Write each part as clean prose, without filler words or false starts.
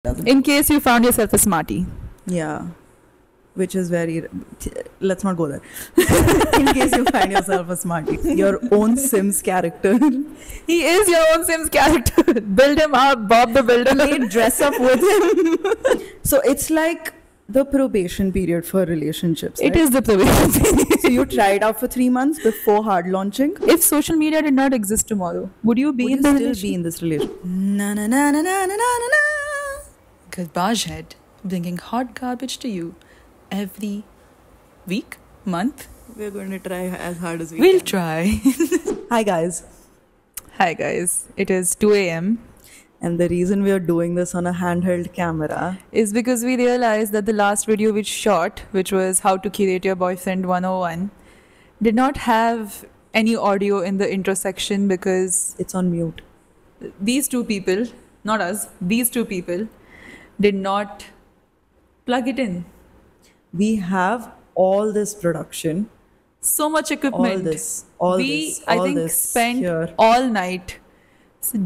In case you found yourself a smarty. Yeah. Which is very. Let's not go there. In case you find yourself a smarty. Your own Sims character. He is your own Sims character. Build him up, Bob the Builder. They dress up with him. So it's like the probation period for relationships. It right? is the probation period. So you tried out for 3 months before hard launching. If social media did not exist tomorrow, would you be Would in you the still relationship? be in this relationship? Na na na na na na na na. Garbage Head, bringing hot garbage to you every week, month. We're going to try as hard as we We'll can. try. Hi guys. Hi guys, it is 2 a.m. And the reason we are doing this on a handheld camera is because we realized that the last video we shot, which was how to curate your boyfriend 101, did not have any audio in the intro section because it's on mute. these two people, not us, these two people did not plug it in. We have all this production, So much equipment. all I think, this spent here. all night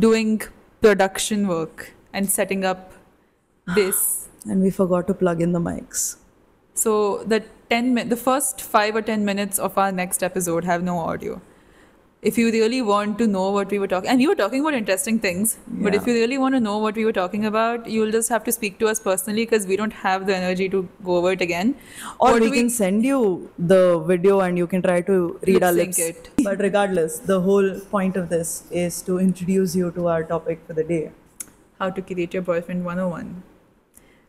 doing production work and setting up this. And we forgot to plug in the mics. So the first 5 or 10 minutes of our next episode have no audio. If you really want to know what we were talking, and we were talking about interesting things, but Yeah. if you really want to know what we were talking about, you'll just have to speak to us personally because we don't have the energy to go over it again. Or What we do can send you the video and you can try to read our Lip lips. sync it. But regardless, the whole point of this is to introduce you to our topic for the day. How to curate your boyfriend 101.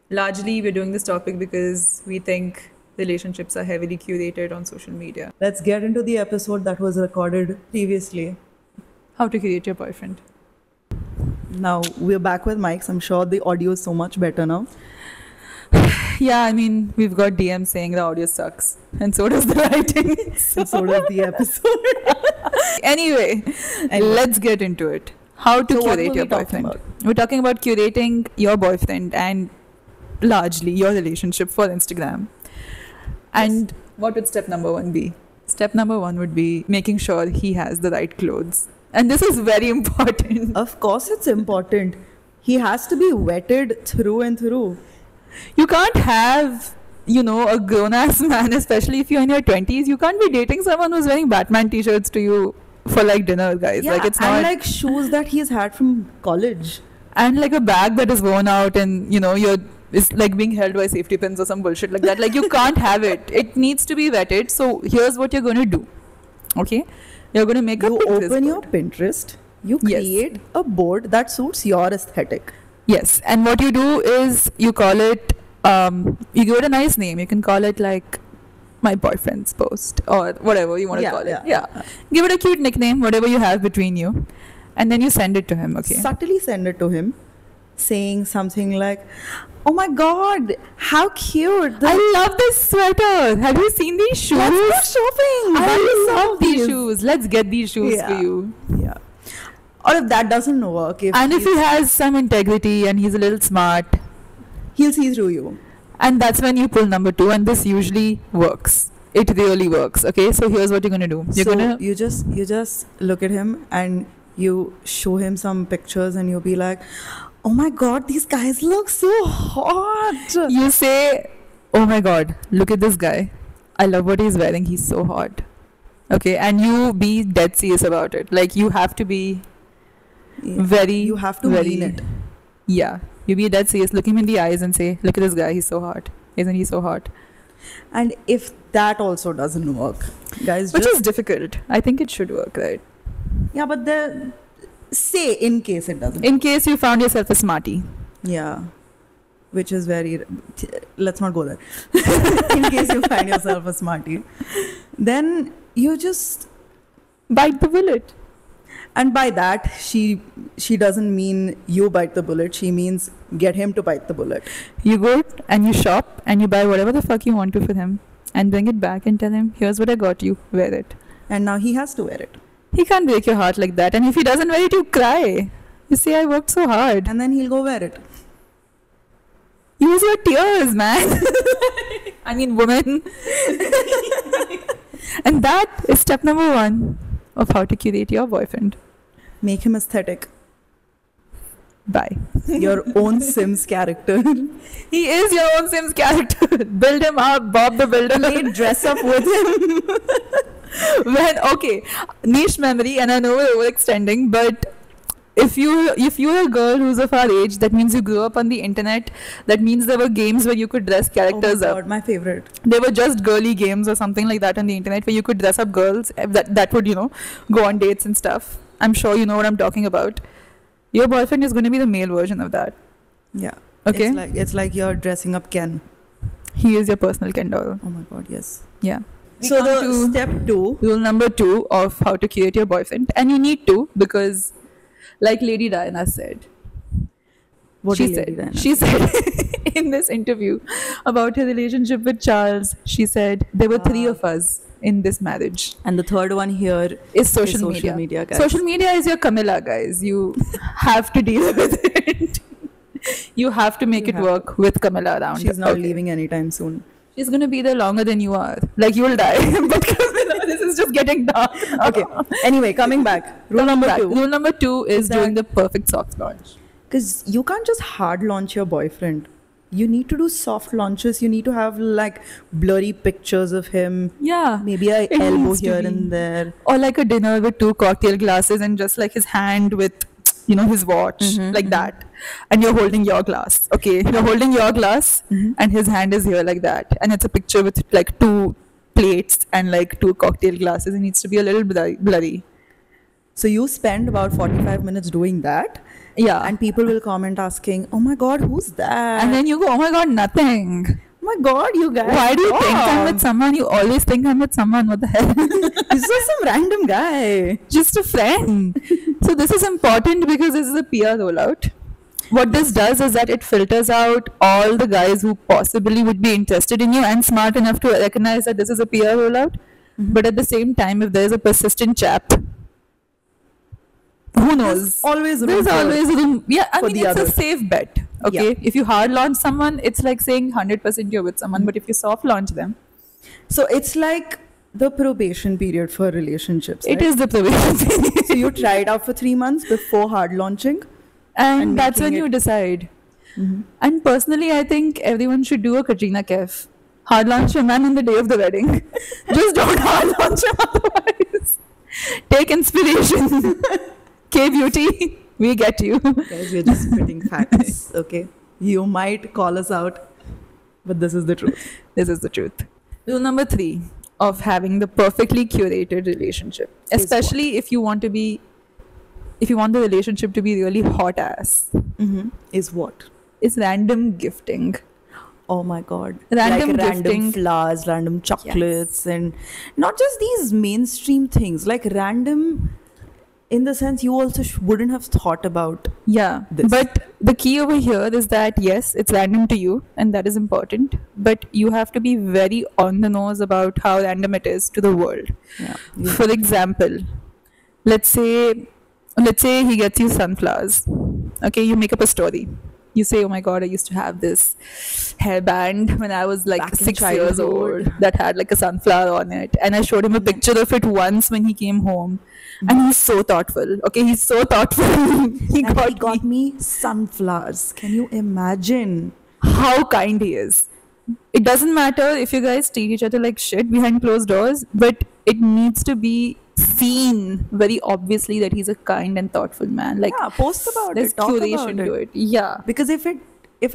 Largely, we're doing this topic because we think relationships are heavily curated on social media. Let's get into the episode that was recorded previously. How to curate your boyfriend. Now we're back with mics. I'm sure the audio is so much better now. Yeah, I mean, we've got DMs saying the audio sucks, and so does the writing. And so does the episode. Anyway, let's get into it. How to So what curate were your we talking boyfriend. about? We're talking about curating your boyfriend and largely your relationship for Instagram. And what would step number 1 be? Step number 1 would be making sure he has the right clothes. And this is very important. Of course, it's important. He has to be vetted through and through. You can't have, a grown-ass man, especially if you're in your 20s. You can't be dating someone who's wearing Batman t-shirts to you for like dinner, guys. Yeah, Like it's and not... like shoes that he's had from college. And like a bag that is worn out and, it's like being held by safety pins or some bullshit like that. Like you can't have it. It needs to be vetted. So here's what you're going to do. Okay? You're going to make a You Pinterest open your board. Pinterest, you Yes. create a board that suits your aesthetic. Yes. And what you do is you call it, you give it a nice name. You can call it like my boyfriend's post or whatever you want to Yeah, call it. yeah. Yeah. Give it a cute nickname, whatever you have between you. And then you send it to him. Okay? Subtly send it to him, saying something like, "Oh my god, how cute! I love this sweater. Have you seen these shoes? Let's go shopping! I love these shoes. Let's get these shoes for Yeah. you." Yeah. Or if that doesn't work, if He has some integrity and he's a little smart, he'll see through you. and that's when you pull number 2, and this usually works. It really works. Okay, so here's what you're gonna do. You're So gonna you just look at him and you show him some pictures and you'll be like, "Oh my god, these guys look so hot." you say, "Oh my god, look at this guy. I love what he's wearing. He's so hot." Okay, and you be dead serious about it. Like you have to be very. You have to very, mean it. Yeah, you be dead serious. Look him in the eyes and say, "Look at this guy. He's so hot. Isn't he so hot?" And if that also doesn't work, guys, Which just, is difficult. I think it should work, right? yeah, but say in case it doesn't. In case you found yourself a smarty. Yeah, which is very. Let's not go there. In case you find yourself a smarty, then you just. Bite the bullet. And by that, she doesn't mean you bite the bullet. She means get him to bite the bullet. You go and you shop and you buy whatever the fuck you want to for him and bring it back and tell him, "Here's what I got you. Wear it." And now he has to wear it. He can't break your heart like that. And if he doesn't wear it, you cry. You say, "I worked so hard." And then he'll go wear it. Use your tears, man. I mean, woman. And that is step number 1 of how to curate your boyfriend. Make him aesthetic. Bye. Your own Sims character. He is your own Sims character. Build him up, Bob the Builder. They dress up with him. Okay, niche memory, and I know we're overextending, but if you're a girl who's of our age, that means you grew up on the internet. That means there were games where you could dress characters Oh my up. God, my favorite. They were just girly games or something like that on the internet where you could dress up girls that would go on dates and stuff. I'm sure you know what I'm talking about. Your boyfriend is going to be the male version of that. Yeah. Okay. It's like you're dressing up Ken. He is your personal Ken doll. Oh my God, yes. Yeah. So We come the to step 2. rule number 2 of how to curate your boyfriend, and you need to, because like Lady Diana said, What she did said Lady Diana she said in this interview about her relationship with Charles, she said there were 3 of us in this marriage. And the third one here Is social, social media, guys. Social media is your Camilla, guys. You have to deal with it. You have to make You it have work with Camilla around. She's not Okay. leaving anytime soon. She's gonna be there longer than you are. Like, you'll die. But Camilla, this is just getting dark. Okay. Anyway, coming back. Rule number 2. Rule number 2 is Is that- doing the perfect soft launch. Because you can't just hard launch your boyfriend. You need to do soft launches. You need to have like blurry pictures of him. Yeah. Maybe a It elbow needs to here be. and there. Or like a dinner with 2 cocktail glasses and just like his hand with, his watch, like that. And you're holding your glass. Okay. You're holding your glass and his hand is here like that. And it's a picture with like 2 plates and like 2 cocktail glasses. It needs to be a little blurry. So you spend about 45 minutes doing that. Yeah. And people will comment asking, oh my God, who's that? And then you go, oh my God, nothing. oh my God, you guys. Why do you think I'm stop. with someone? You always think I'm with someone. What the hell? This is some random guy. Just a friend. So this is important because this is a PR rollout. What this does is that it filters out all the guys who possibly would be interested in you and smart enough to recognize that this is a PR rollout. But at the same time, if there is a persistent chap, who knows? Always room There's for- always room. Yeah, I for mean, the it's others. a safe bet. Okay, Yeah. if you hard launch someone, it's like saying 100% you're with someone. But if you soft launch them, So it's like the probation period for relationships. it right? is the probation. So you try it out for 3 months before hard launching. And that's when making you it- decide. And personally, I think everyone should do a Katrina Kaif. Hard launch your man on the day of the wedding. Just don't hard launch him otherwise. Take inspiration. K Beauty, we get you. Guys, we're just spitting facts, okay? You might call us out, but this is the truth. This is the truth. Rule number 3 of having the perfectly curated relationship, Is especially if you want the relationship to be really hot ass, Is what? is random gifting. Oh my God. Random like gifting. random flowers, random chocolates, and not just these mainstream things, like random in the sense you also wouldn't have thought about. Yeah, This. but the key over here is that yes, it's random to you, and that is important. But you have to be very on the nose about how random it is to the world. Yeah. For example, let's say he gets you sunflowers. Okay, you make up a story. You say, "Oh my God, I used to have this hairband when I was like Back in 6 years childhood." old that had like a sunflower on it," and I showed him a picture of it once when he came home. And he's so thoughtful. Okay, he's so thoughtful. he And got he got me sunflowers. Can you imagine? how kind he is. It doesn't matter if you guys treat each other like shit behind closed doors, but it needs to be seen very obviously that he's a kind and thoughtful man. Like, Yeah, post about there's it. Talk curation about to it. Yeah. Because if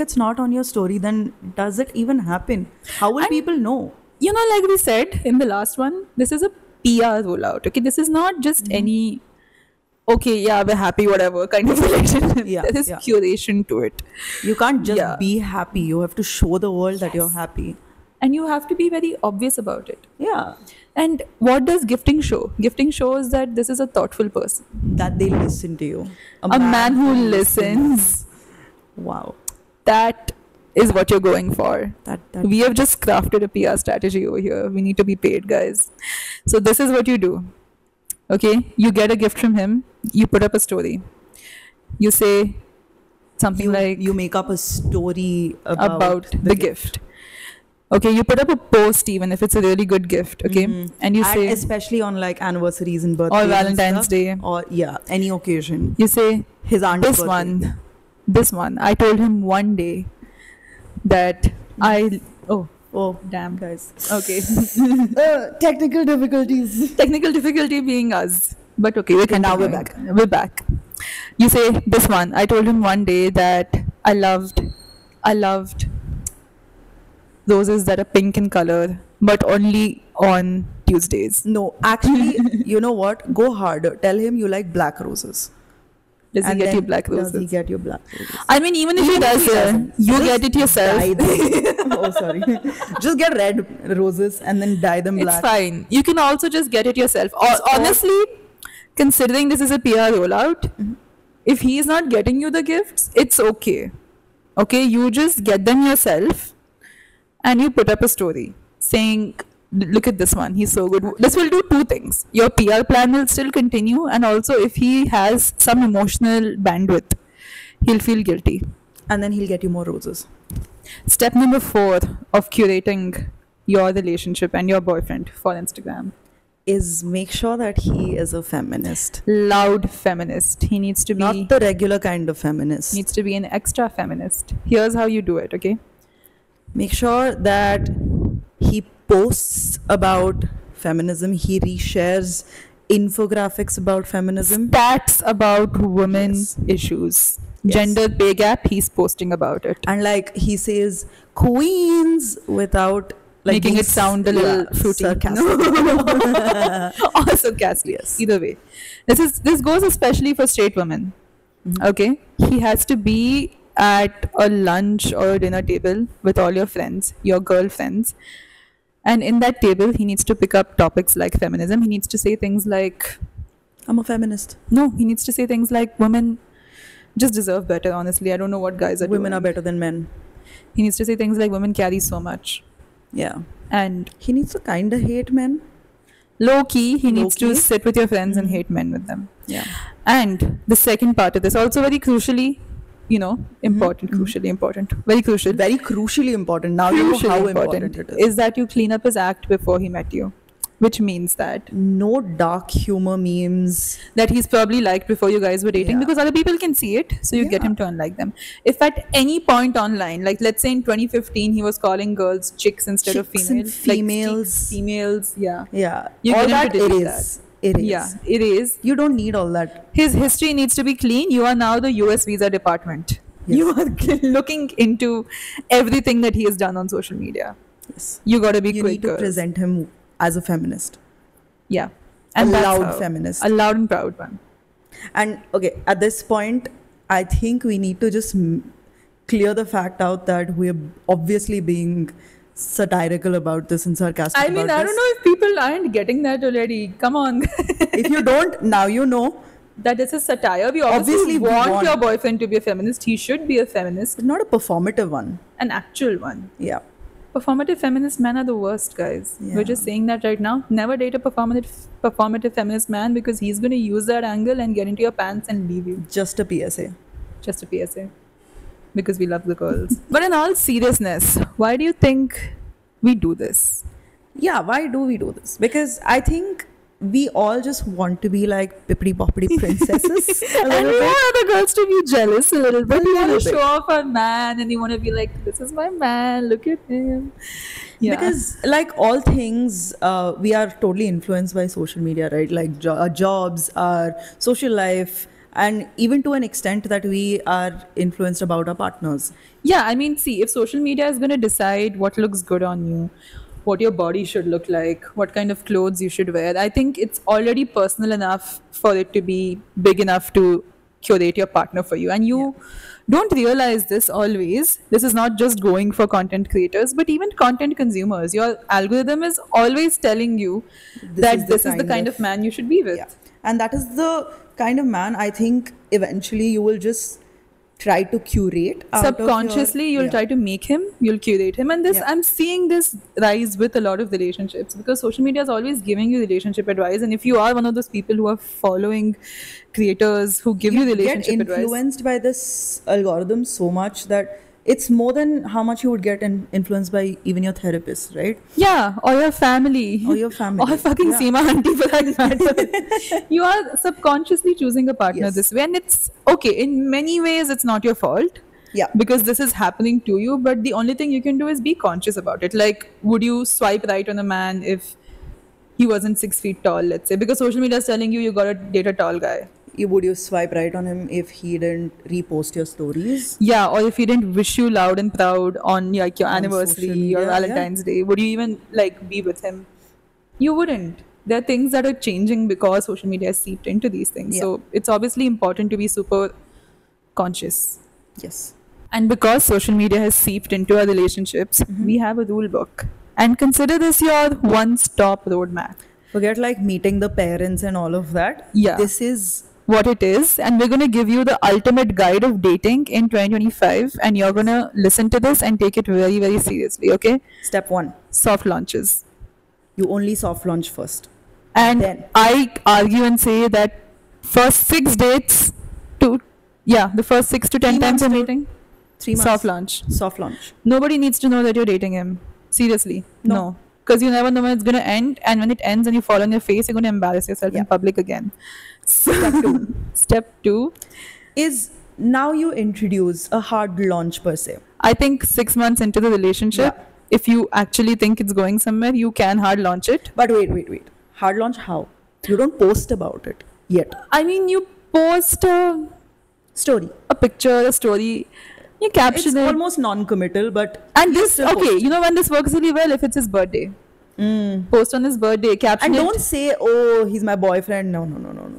it's not on your story, then does it even happen? How will And- people know? You know, like we said in the last one, this is a PR rollout. Okay, this is not just any, okay, yeah, we're happy, whatever kind of relationship. Yeah, There is yeah. curation to it. You can't just Yeah. be happy. You have to show the world that you're happy. And you have to be very obvious about it. Yeah. And what does gifting show? Gifting shows that this is a thoughtful person. That they listen to you. A man who listens. Wow. That is what you're going for. That We have just crafted a PR strategy over here. We need to be paid, guys. So this is what you do. Okay, you get a gift from him. You put up a story. You say something like you make up a story about the gift. Okay, you put up a post even if it's a really good gift. Okay, and you And say especially on like anniversaries and birthdays or and Valentine's stuff, Day. or any occasion. You say His aunt's this birthday. one this one, I told him one day that Oh, damn. guys. Okay. Technical difficulties. Technical difficulty being us. But okay, And now we're continuing. We're back. You say this one. I told him one day that I loved roses that are pink in color, but only on Tuesdays. No, actually, you know what? Go harder. Tell him you like black roses. Does he And get you then black Does he roses? get you black roses? I mean, even if he does, you Just get it yourself. Dye them. Oh, sorry. Just get red roses and then dye them It's black. fine. You can also just get it yourself. Or, honestly, considering this is a PR rollout, if he is not getting you the gifts, it's okay. Okay, you just get them yourself and you put up a story saying, look at this one, he's so good. This will do two things. Your PR plan will still continue, and also if he has some emotional bandwidth, he'll feel guilty. And then he'll get you more roses. Step number 4 of curating your relationship and your boyfriend for Instagram. Is make sure that he is a feminist. Loud feminist. He needs to be Not the regular kind of feminist. needs to be an extra feminist. Here's how you do it, okay? Make sure that he posts about feminism. He reshares infographics about feminism. Stats about women Yes. issues. Yes. Gender pay gap, he's posting about it. And like he says queens without like Making being it sound a little fruity. sarcastic. Or sarcastic. Yes. Either way. This goes especially for straight women. Mhm. Okay? He has to be at a lunch or a dinner table with all your friends, your girlfriends. And in that table, he needs to pick up topics like feminism. He needs to say things like, I'm a feminist. no, he needs to say things like women just deserve better, honestly. I don't know what guys are Women doing. are better than men. He needs to say things like women carry so much. Yeah. And He needs to kind of hate men. low key, he needs to Low-key? sit with your friends and Mhm. hate men with them. Yeah. And the second part of this, also very crucially, important, Mhm. crucially important, very crucial. Very crucially important. Now you know Crucially how important it is. is that you clean up his act before he met you, which means that No dark humor memes. he's probably liked before you guys were dating Yeah. because other people can see it, so you get Yeah. him to unlike them. If at any point online, like let's say in 2015 he was calling girls chicks instead of Chicks and females, like females. females, yeah, Yeah. You all get him that to delete erase. Erase. yeah, it is. You don't need all that. His history needs to be clean. You are now the US visa department. Yes. You are looking into everything that he has done on social media. Yes. You got to be You quick, need to girls. present him as a feminist. Yeah, A that's loud how. feminist. A loud and proud one. And okay, at this point, I think we need to just clear the fact out that we're obviously being satirical about this and sarcastic I mean, about I this. don't know if people aren't getting that already. Come on. If you don't, now you know. That is a satire. We obviously Obviously we want want- your boyfriend to be a feminist. He should be a feminist, It's not a performative one. an actual one. Yeah. Performative feminist men are the worst, guys. Yeah. We're just saying that right now. Never date a performative feminist man because he's going to use that angle and get into your pants and leave you. Just a PSA. Just a PSA. Because we love the girls. But in all seriousness, why do you think we do this? Yeah, why do we do this? Because I think we all just want to be like pippity boppity princesses. a And little we bit. want other girls to be jealous a little bit. A We want little to bit. show off our man and you want to be like, this is my man, look at him. Yeah. Because like all things, we are totally influenced by social media, right? Like our jobs, our social life, and even to an extent that we are influenced about our partners. Yeah, I mean, see, if social media is going to decide what looks good on you, what your body should look like, what kind of clothes you should wear, I think it's already personal enough for it to be big enough to curate your partner for you. And you don't realize this always. This is not just going for content creators, but even content consumers. Your algorithm is always telling you that this is the kind of man you should be with. Yeah. And that is the kind of man I think eventually you will just try to curate out of your- Subconsciously you'll Yeah. try to make him, you'll curate him, and this Yeah. I'm seeing this rise with a lot of relationships because social media is always giving you relationship advice, and if you are one of those people who are following creators who give you get relationship advice, influenced by this algorithm so much that it's more than how much you would get influenced by even your therapist, right? Yeah, or your family. Or your family. Or fucking Yeah. Seema auntie for that matter. You are subconsciously choosing a partner Yes. this way. And it's okay. In many ways, it's not your fault. Yeah. Because this is happening to you. But the only thing you can do is be conscious about it. Like, would you swipe right on a man if he wasn't 6 feet tall, let's say? Because social media is telling you gotta date a tall guy. Would you swipe right on him if he didn't repost your stories? Yeah, or if he didn't wish you loud and proud on like your On anniversary social media, or yeah. Valentine's Day, would you even like be with him? You wouldn't. There are things that are changing because social media has seeped into these things. Yeah. So it's obviously important to be super conscious. Yes. And because social media has seeped into our relationships, we have a rule book. And consider this your one-stop roadmap. Forget like meeting the parents and all of that. Yeah. This is What it is, and we're going to give you the ultimate guide of dating in 2025, and you're going to listen to this and take it very, very seriously, okay? step 1. Soft launches. You only soft launch first. And Then. I argue and say that first 6 dates the first 6 to 10 3 times months you're to meeting, 3 months. soft launch. Soft launch. Nobody needs to know that you're dating him. Seriously. No. Because you never know when it's going to end, and when it ends and you fall on your face, you're going to embarrass yourself in Yeah. public again. Step 2. Is now you introduce a hard launch per se. I think 6 months into the relationship, Yeah. if you actually think it's going somewhere, you can hard launch it. But wait. Hard launch how? You don't post about it yet. I mean, you post Story. a picture, a story, you It's caption it. almost non-committal, but And you this, still okay, post. you know when this works really well? If it's his birthday. Post on his birthday, caption And it. don't say, "Oh, he's my boyfriend." No.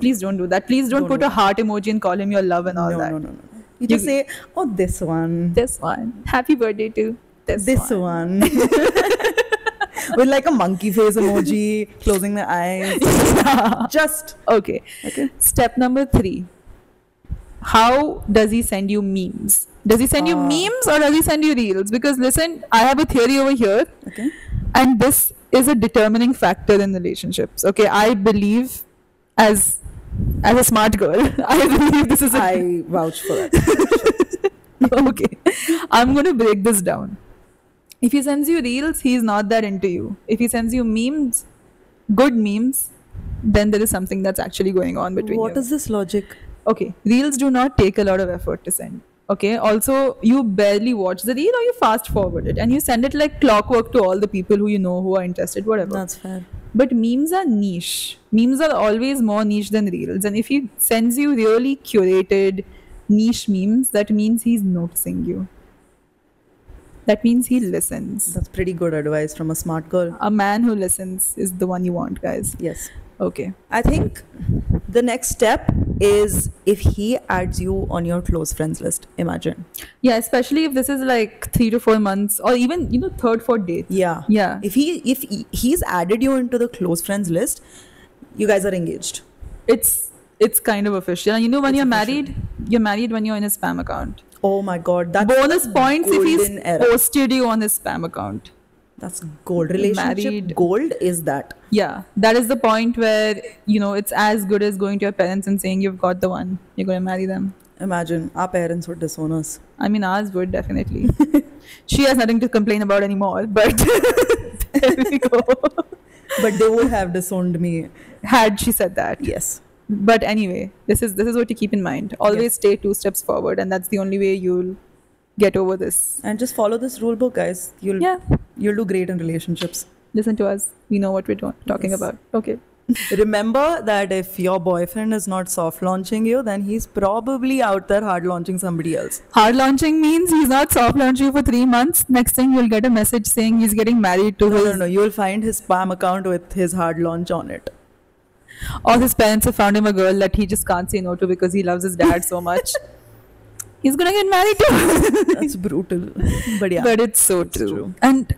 Please don't do that. Please don't Don't put do a heart emoji and call him your love and all No. that. You just say, "Oh, this one, This one. Happy birthday to this one," with like a monkey face emoji, closing the eyes. Just Okay. Step number 3. How does he send you memes? Does he send you memes or does he send you reels? Because listen, I have a theory over here, okay. and this is a determining factor in relationships. Okay, I believe as a smart girl, I believe this is a I vouch for that. okay. I'm gonna break this down. If he sends you reels, he's not that into you. If he sends you memes, good memes, then there is something that's actually going on between What you. is this logic? Okay, reels do not take a lot of effort to send. Okay, also you barely watch the reel or you fast forward it and you send it like clockwork to all the people who you know who are interested, whatever. That's fair. But memes are niche. Memes are always more niche than reels. And if he sends you really curated niche memes, that means he's noticing you. That means he listens. That's pretty good advice from a smart girl. A man who listens is the one you want, guys. Yes. Okay. I think the next step is if he adds you on your close friends list. Imagine. Yeah, especially if this is like 3 to 4 months or even, third, fourth date. Yeah. Yeah. If he's added you into the close friends list, you guys are engaged. It's kind of official. And when It's you're official. married, you're married when you're in his spam account. Oh my god, that's Bonus the points if he's golden era. posted you on his spam account. That's gold. Relationship Married. gold is that. Yeah, that is the point where, it's as good as going to your parents and saying you've got the one, you're going to marry them. Imagine our parents would disown us. I mean, ours would definitely. She has nothing to complain about anymore, but there we go. But they would have disowned me. Had she said that. Yes. But anyway, this is what to keep in mind. Always Yes. stay 2 steps forward, and that's the only way you'll get over this. And just follow this rule book, guys. You'll do great in relationships. Listen to us. We know what we're talking Yes. about. Okay. Remember that if your boyfriend is not soft launching you, then he's probably out there hard launching somebody else. Hard launching means he's not soft launching you for 3 months. Next thing you'll get a message saying he's getting married to his No. You'll find his spam account with his hard launch on it. or his parents have found him a girl that he just can't say no to because he loves his dad so much. He's gonna get married to. That's brutal. But yeah. But it's so It's true. true. And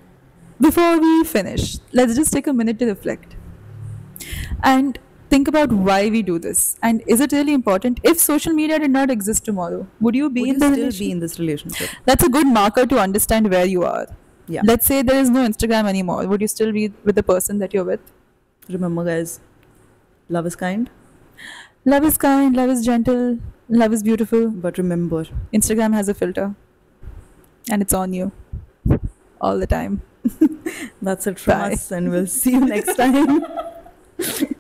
before we finish, let's just take a minute to reflect and think about why we do this. And is it really important? If social media did not exist tomorrow, would you be Would in you the still relationship? be in this relationship? That's a good marker to understand where you are. Yeah. Let's say there is no Instagram anymore. Would you still be with the person that you're with? Remember, guys, love is kind, Love is kind, love is gentle, love is beautiful. but remember, Instagram has a filter. And it's on you all the time. That's it from Bye. us, and we'll see you next time.